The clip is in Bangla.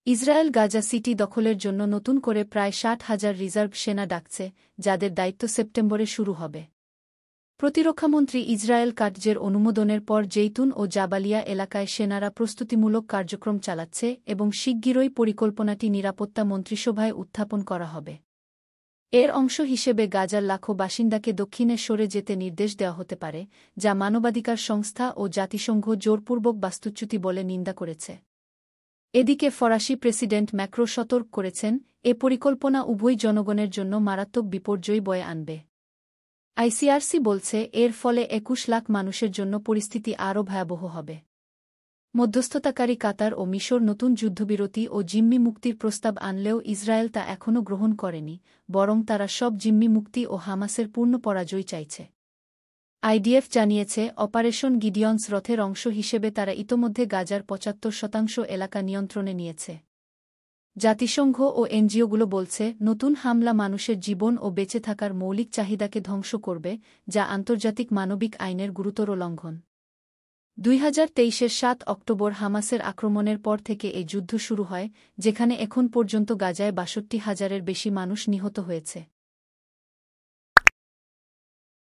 ইসরায়েল গাজা সিটি দখলের জন্য নতুন করে প্রায় ৬০,০০০ রিজার্ভ সেনা ডাকছে, যাদের দায়িত্ব সেপ্টেম্বরে শুরু হবে। প্রতিরক্ষামন্ত্রী ইসরায়েল কাটজের অনুমোদনের পর জেইতুন ও জাবালিয়া এলাকায় সেনারা প্রস্তুতিমূলক কার্যক্রম চালাচ্ছে এবং শিগগিরই পরিকল্পনাটি নিরাপত্তা মন্ত্রিসভায় উত্থাপন করা হবে। এর অংশ হিসেবে গাজার লাখো বাসিন্দাকে দক্ষিণে সরে যেতে নির্দেশ দেওয়া হতে পারে, যা মানবাধিকার সংস্থা ও জাতিসংঘ জোরপূর্বক বাস্তুচ্যুতি বলে নিন্দা করেছে। এদিকে ফরাসি প্রেসিডেন্ট ম্যাক্রো সতর্ক করেছেন, এ পরিকল্পনা উভয় জনগণের জন্য মারাত্মক বিপর্যয় বয়ে আনবে। আইসিআরসি বলছে, এর ফলে ২১ লাখ মানুষের জন্য পরিস্থিতি আরও ভয়াবহ হবে। মধ্যস্থতাকারী কাতার ও মিশর নতুন যুদ্ধবিরতি ও জিম্মি মুক্তির প্রস্তাব আনলেও ইসরায়েল তা এখনও গ্রহণ করেনি, বরং তারা সব জিম্মি মুক্তি ও হামাসের পূর্ণ পরাজয় চাইছে। আইডিএফ জানিয়েছে, অপারেশন গিডিয়ন্স রথের অংশ হিসেবে তারা ইতোমধ্যে গাজার ৭৫% এলাকা নিয়ন্ত্রণে নিয়েছে। জাতিসংঘ ও এনজিওগুলো বলছে, নতুন হামলা মানুষের জীবন ও বেঁচে থাকার মৌলিক চাহিদাকে ধ্বংস করবে, যা আন্তর্জাতিক মানবিক আইনের গুরুতর লঙ্ঘন। ২০২৩-এর ৭ অক্টোবর হামাসের আক্রমণের পর থেকে এই যুদ্ধ শুরু হয়, যেখানে এখন পর্যন্ত গাজায় ৬২,০০০-এর বেশি মানুষ নিহত হয়েছে।